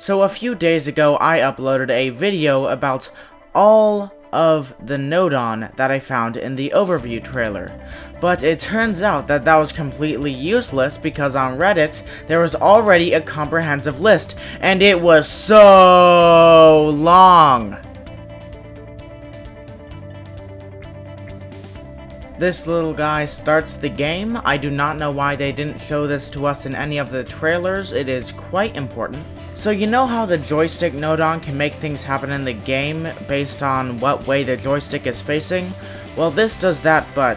So a few days ago, I uploaded a video about all of the Nodon that I found in the overview trailer. But it turns out that that was completely useless because on Reddit, there was already a comprehensive list, and it was so long. This little guy starts the game. I do not know why they didn't show this to us in any of the trailers. It is quite important. So you know how the joystick Nodon can make things happen in the game based on what way the joystick is facing? Well, this does that, but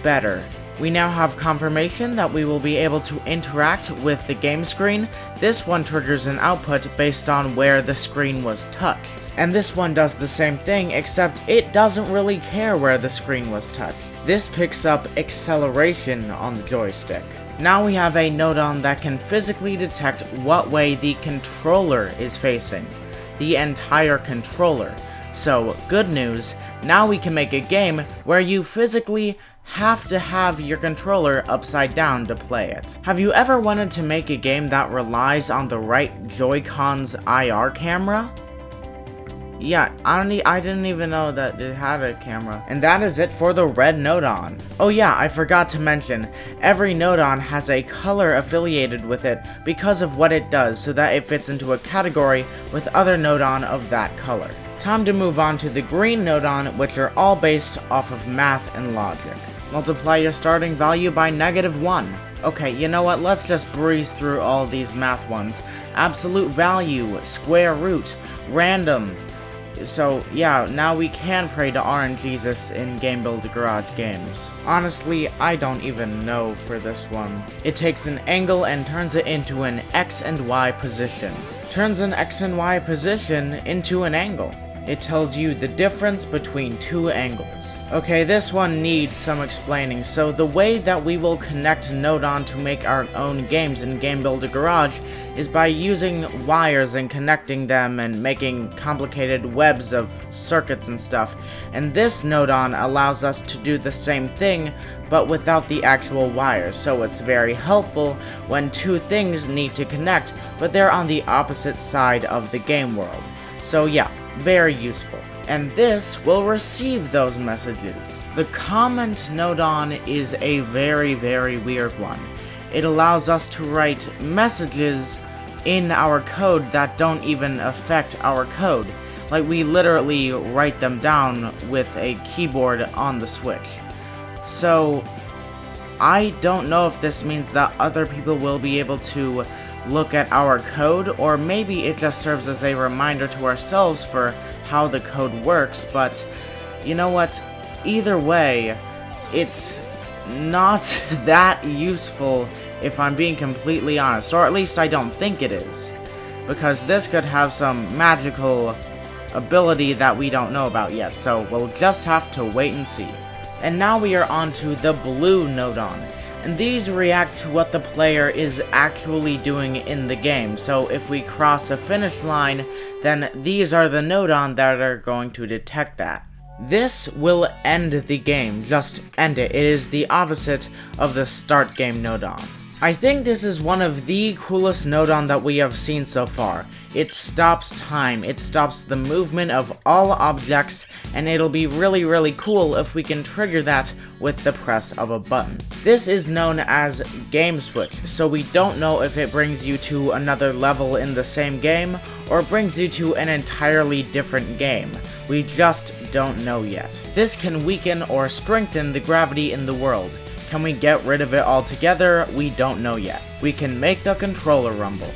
better. We now have confirmation that we will be able to interact with the game screen. This one triggers an output based on where the screen was touched. And this one does the same thing, except it doesn't really care where the screen was touched. This picks up acceleration on the joystick. Now we have a Nodon that can physically detect what way the controller is facing. The entire controller. So, good news, now we can make a game where you physically have to have your controller upside down to play it. Have you ever wanted to make a game that relies on the right Joy-Con's IR camera? Yeah, I didn't even know that it had a camera. And that is it for the red Nodon. Oh yeah, I forgot to mention, every Nodon has a color affiliated with it because of what it does, so that it fits into a category with other Nodon of that color. Time to move on to the green Nodon, which are all based off of math and logic. Multiply your starting value by -1. Okay, you know what, let's just breeze through all these math ones. Absolute value, square root, random. So yeah, now we can pray to RNGesus in Game Builder Garage games. Honestly, I don't even know for this one. It takes an angle and turns it into an X and Y position. Turns an X and Y position into an angle. It tells you the difference between two angles. Okay, this one needs some explaining. So the way that we will connect Nodon to make our own games in Game Builder Garage is by using wires and connecting them and making complicated webs of circuits and stuff. And this Nodon allows us to do the same thing, but without the actual wires. So it's very helpful when two things need to connect, but they're on the opposite side of the game world. So yeah, very useful. And this will receive those messages. The comment Nodon is a very, very weird one. It allows us to write messages in our code that don't even affect our code. Like, we literally write them down with a keyboard on the Switch. So, I don't know if this means that other people will be able to look at our code, or maybe it just serves as a reminder to ourselves for how the code works, but you know what? Either way, it's not that useful if I'm being completely honest, or at least I don't think it is, because this could have some magical ability that we don't know about yet, so we'll just have to wait and see. And now we are on to the blue Nodon. And these react to what the player is actually doing in the game. So if we cross a finish line, then these are the Nodon that are going to detect that. This will end the game, just end it. It is the opposite of the start game Nodon. I think this is one of the coolest Nodon that we have seen so far. It stops time, it stops the movement of all objects, and it'll be really, really cool if we can trigger that with the press of a button. This is known as Game Switch, so we don't know if it brings you to another level in the same game, or brings you to an entirely different game. We just don't know yet. This can weaken or strengthen the gravity in the world. Can we get rid of it altogether? We don't know yet. We can make the controller rumble.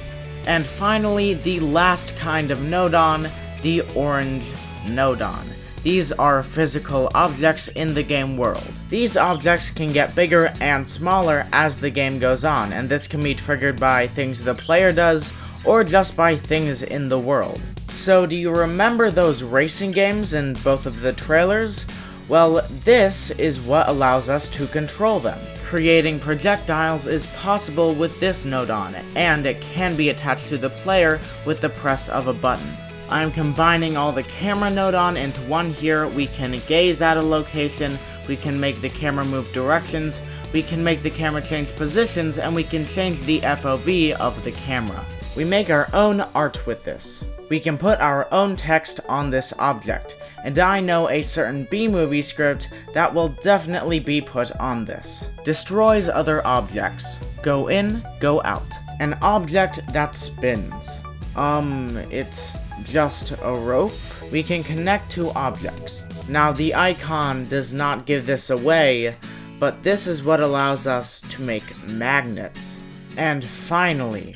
And finally, the last kind of Nodon, the orange Nodon. These are physical objects in the game world. These objects can get bigger and smaller as the game goes on, and this can be triggered by things the player does, or just by things in the world. So do you remember those racing games in both of the trailers? Well, this is what allows us to control them. Creating projectiles is possible with this Nodon, and it can be attached to the player with the press of a button. I'm combining all the camera Nodon into one here. We can gaze at a location, we can make the camera move directions, we can make the camera change positions, and we can change the FOV of the camera. We make our own art with this. We can put our own text on this object, and I know a certain B-movie script that will definitely be put on this. Destroys other objects. Go in, go out. An object that spins. It's just a rope? We can connect to objects. Now the icon does not give this away, but this is what allows us to make magnets. And finally,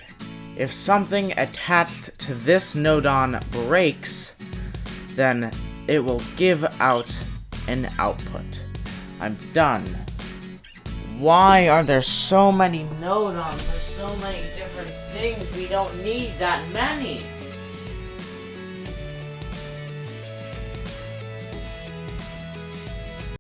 if something attached to this Nodon breaks, then it will give out an output. I'm done. Why are there so many Nodons for so many different things? We don't need that many.